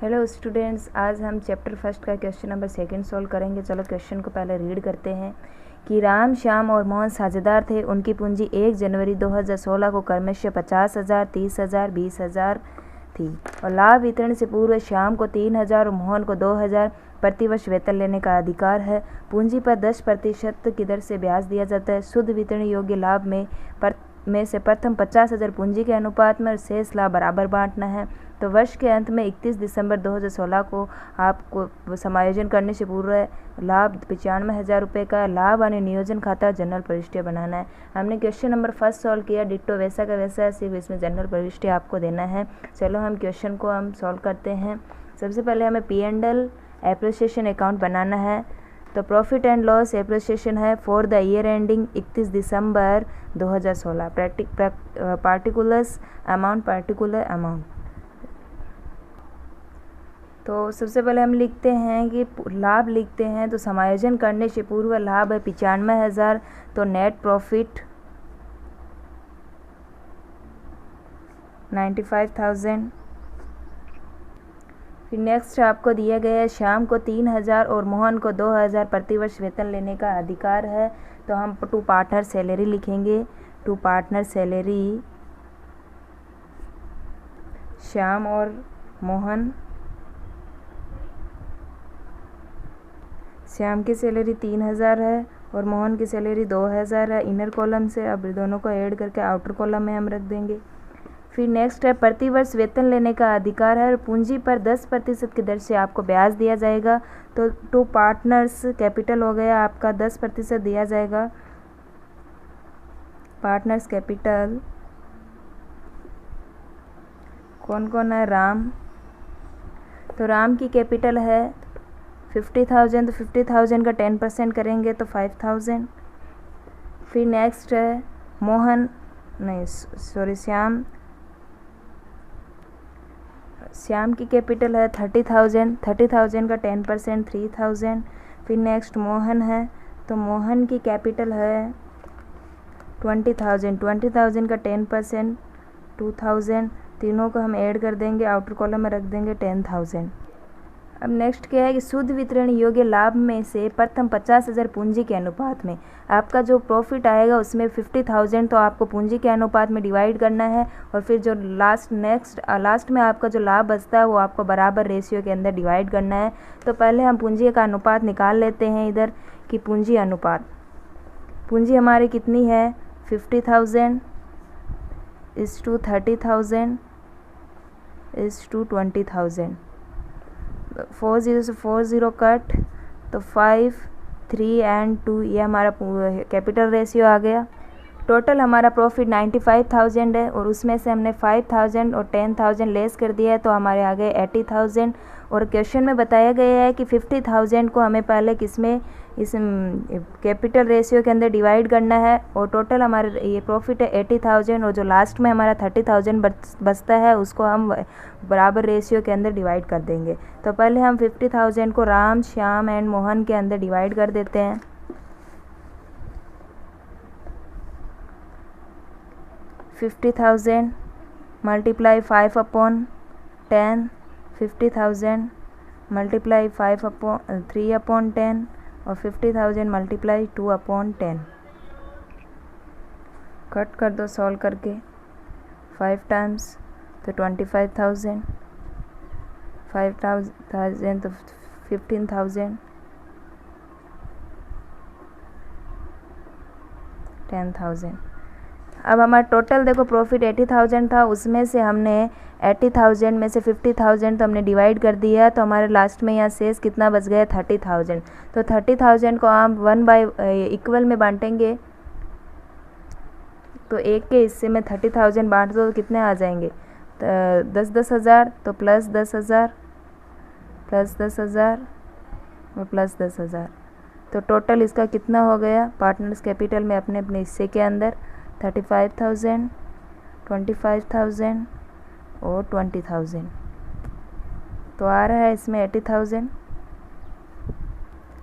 Hello students, आज हम chapter first का क्वेश्चन नंबर सेकंड सॉल्व करेंगे। चलो क्वेश्चन को पहले रीड करते हैं कि राम, श्याम और मोहन साझेदार थे। उनकी पूंजी 1 जनवरी 2016 को क्रमशः 50,000, 30,000, 20,000 थी और लाभ वितरण से पूर्व श्याम को 3,000 और मोहन को 2,000 प्रतिवर्ष वेतन लेने का अधिकार है। पूंजी पर 10% की दर से ब्याज दिया जाता है। शुद्ध वितरण योग्य लाभ में से प्रथम 50,000 पूंजी के अनुपात में और शेष लाभ बराबर बांटना है। तो वर्ष के अंत में 31 दिसंबर 2016 को आपको समायोजन करने से पूर्व लाभ 95,000 रुपये का लाभ और नियोजन खाता जनरल प्रविष्टि बनाना है। हमने क्वेश्चन नंबर फर्स्ट सॉल्व किया, डिट्टो वैसा का वैसा है, सिर्फ इसमें जनरल प्रविष्टि आपको देना है। चलो हम क्वेश्चन को सॉल्व करते हैं। सबसे पहले हमें P&L एप्रिसिएशन अकाउंट बनाना है। तो प्रॉफिट एंड लॉस एप्रिसिएशन है for the year ending 31 December 2016। Particular amount. तो सबसे पहले हम लिखते हैं कि लाभ लिखते हैं, तो समायोजन करने से पूर्व लाभ है 95,000, तो नेट प्रॉफिट 95,000। फिर नेक्स्ट आपको दिया गया है श्याम को 3,000 और मोहन को 2,000 प्रतिवर्ष वेतन लेने का अधिकार है। तो हम टू पार्टनर सैलरी लिखेंगे। टू पार्टनर सैलरी श्याम और मोहन। श्याम की सैलरी 3,000 है और मोहन की सैलरी 2,000 है। इनर कॉलम से अब दोनों को ऐड करके आउटर कॉलम में हम रख देंगे। फिर नेक्स्ट है प्रतिवर्ष वेतन लेने का अधिकार है और पूंजी पर 10% की दर से आपको ब्याज दिया जाएगा। तो टू पार्टनर्स कैपिटल हो गया आपका 10% दिया जाएगा। पार्टनर्स कैपिटल कौन कौन है? राम। तो राम की कैपिटल है 50,000, तो 50,000 का 10% करेंगे तो 5,000। फिर नेक्स्ट है मोहन, नहीं सॉरी श्याम। श्याम की कैपिटल है 30,000, 30,000 का 10% 3,000। फिर नेक्स्ट मोहन है, तो मोहन की कैपिटल है 20,000, 20,000 का 10% 2,000। तीनों को हम ऐड कर देंगे, आउटर कॉलम में रख देंगे 10,000। अब नेक्स्ट क्या है कि शुद्ध वितरण योग्य लाभ में से प्रथम 50,000 पूंजी के अनुपात में आपका जो प्रॉफिट आएगा उसमें 50,000 तो आपको पूंजी के अनुपात में डिवाइड करना है और फिर जो लास्ट में आपका जो लाभ बचता है वो आपको बराबर रेशियो के अंदर डिवाइड करना है। तो पहले हम पूंजी का अनुपात निकाल लेते हैं इधर कि पूंजी अनुपात। पूंजी हमारी कितनी है? 50,000 इज टू 30,000 इज टू 20,000। 40 से 40 कट, तो 5, 3 एंड 2 ये हमारा कैपिटल रेशियो आ गया। टोटल हमारा प्रॉफिट 95,000 है और उसमें से हमने 5,000 और 10,000 लेस कर दिया है, तो हमारे आ गए 80,000। और क्वेश्चन में बताया गया है कि 50,000 को हमें पहले किसमें, इस कैपिटल रेशियो के अंदर डिवाइड करना है और टोटल हमारे ये प्रॉफिट है 80,000 और जो लास्ट में हमारा 30,000 बचता है उसको हम बराबर रेशियो के अंदर डिवाइड कर देंगे। तो पहले हम 50,000 को राम, श्याम एंड मोहन के अंदर डिवाइड कर देते हैं। $50,000 मल्टीप्लाई 5/10, 50,000 मल्टीप्लाई 3/10 और 50,000 मल्टीप्लाई 2/10। कट कर दो सॉल्व करके। 5 टाइम्स तो 25,000, 5,000 तो 15,000, 10,000। अब हमारा टोटल देखो प्रॉफिट 80,000 था, उसमें से हमने 80,000 में से 50,000 तो हमने डिवाइड कर दिया, तो हमारे लास्ट में यहाँ शेष कितना बच गया? 30,000। तो 30,000 को हम 1 इक्वल में बांटेंगे, तो एक के हिस्से में 30,000 बांट दो तो कितने आ जाएंगे? तो 10,000, तो प्लस 10,000 प्लस 10,000 और प्लस 10,000। तो टोटल इसका कितना हो गया पार्टनर्स कैपिटल में अपने अपने हिस्से के अंदर? 35,000, 25,000 और 20,000। तो आ रहा है इसमें 80,000,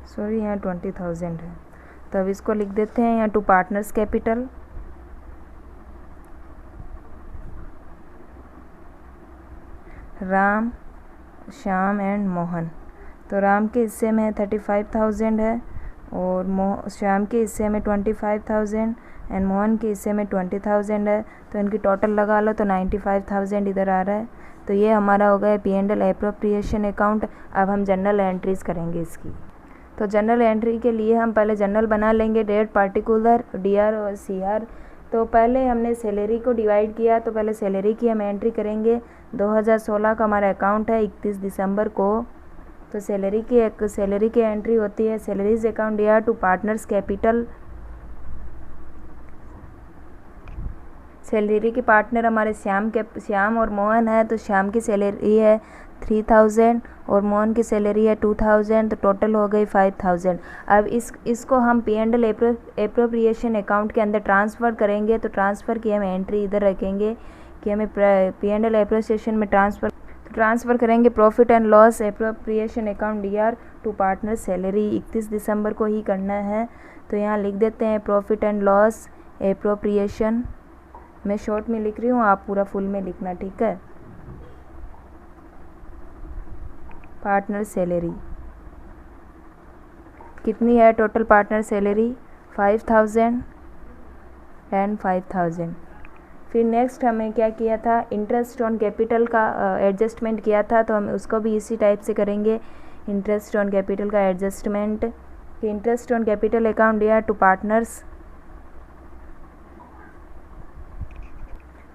सॉरी यहाँ 20,000 है। तो अब इसको लिख देते हैं यहाँ two partners capital. Ram Shyam and Mohan. तो राम के हिस्से में 35,000 है और श्याम के हिस्से में 25,000 एंड मोहन के हिस्से में 20,000 है। तो इनकी टोटल लगा लो तो 95,000 इधर आ रहा है। तो ये हमारा हो गया P&L एप्रोप्रिएशन अकाउंट। अब हम जनरल एंट्रीज करेंगे इसकी। तो जनरल एंट्री के लिए हम पहले जनरल बना लेंगे, डेट पार्टिकुलर DR और CR। तो पहले हमने सैलरी को डिवाइड किया, तो पहले सैलरी की हम एंट्री करेंगे। 2016 का हमारा अकाउंट है 31 दिसंबर को। तो सैलरी की एंट्री होती है salaries account DR to partners capital. Salary के पार्टनर हमारे श्याम और मोहन है। तो श्याम की सैलरी है 3,000 और मोहन की सैलरी है 2,000। तो टोटल हो गई 5,000। अब इसको हम P&L एप्रोप्रिएशन अकाउंट के अंदर ट्रांसफ़र करेंगे। तो ट्रांसफ़र की हम एंट्री इधर रखेंगे कि हमें P&L एप्रोप्रिएशन में ट्रांसफ़र करेंगे। Profit and loss appropriation account DR to partner salary 31 दिसंबर को ही करना है। तो यहाँ लिख देते हैं प्रॉफिट एंड लॉस एप्रोप्रिएशन। मैं शॉर्ट में लिख रही हूँ, आप पूरा फुल में लिखना, ठीक है। पार्टनर सैलरी कितनी है? Total partner salary 5,000 and 5,000। फिर नेक्स्ट हमें क्या किया था, इंटरेस्ट ऑन कैपिटल का एडजस्टमेंट किया था। तो हम उसको भी इसी टाइप से करेंगे, इंटरेस्ट ऑन कैपिटल का एडजस्टमेंट। कि interest on capital account DR to partners.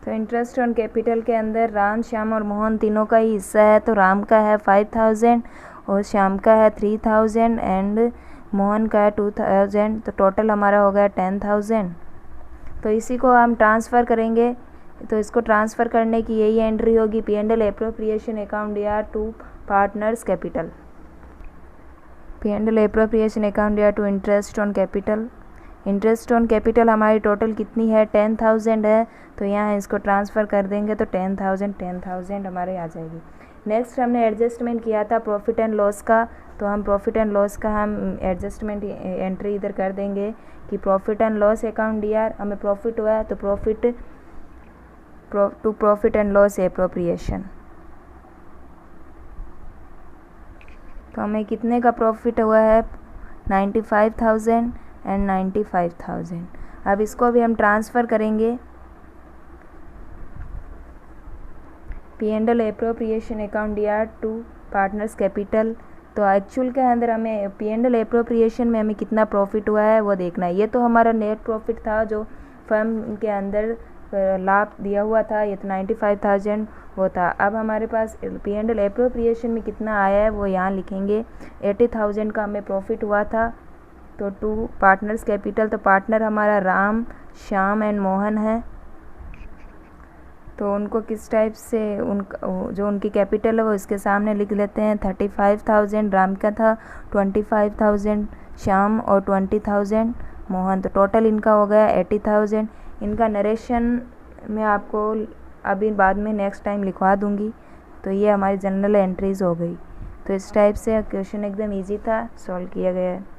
तो इंटरेस्ट ऑन कैपिटल के अंदर राम, श्याम और मोहन तीनों का ही हिस्सा है। तो राम का है 5,000 और श्याम का है 3,000 एंड मोहन का है 2,000। तो टोटल हमारा हो गया 10,000। तो इसी को हम ट्रांसफ़र करेंगे। तो इसको ट्रांसफ़र करने की यही एंट्री होगी P&L appropriation account DR to partners capital. P&L appropriation account DR to interest on capital. Interest on capital हमारी टोटल कितनी है? 10,000 है। तो यहाँ इसको ट्रांसफ़र कर देंगे तो 10,000 हमारे आ जाएगी। नेक्स्ट हमने एडजस्टमेंट किया था प्रॉफिट एंड लॉस का। तो हम प्रॉफिट एंड लॉस का हम एडजस्टमेंट एंट्री इधर कर देंगे कि profit and loss account DR हमें प्रॉफिट हुआ है। तो प्रॉफिट एंड लॉस एप्रोप्रिएशन। तो हमें कितने का प्रॉफिट हुआ है? 95,000 एंड 95,000। अब इसको भी हम ट्रांसफ़र करेंगे P&L appropriation account DR to partners capital. तो एक्चुअल के अंदर हमें P&L एप्रोप्रिएशन में हमें कितना प्रॉफिट हुआ है वो देखना है। ये तो हमारा नेट प्रॉफिट था जो फर्म के अंदर लाभ दिया हुआ था, ये तो 95,000 वो था। अब हमारे पास P&L एप्रोप्रिएशन में कितना आया है वो यहाँ लिखेंगे। 80,000 का हमें प्रॉफिट हुआ था। तो टू पार्टनर्स कैपिटल। तो पार्टनर हमारा राम, श्याम एंड मोहन है। तो उनको किस टाइप से जो उनकी कैपिटल है वो इसके सामने लिख लेते हैं। 35,000 राम का था, 25,000 श्याम और 20,000 मोहन। तो टोटल इनका हो गया 80,000। इनका नरेशन मैं आपको अभी बाद में नेक्स्ट टाइम लिखवा दूंगी। तो ये हमारी जनरल एंट्रीज़ हो गई। तो इस टाइप से क्वेश्चन एकदम इजी था, सॉल्व किया गया है।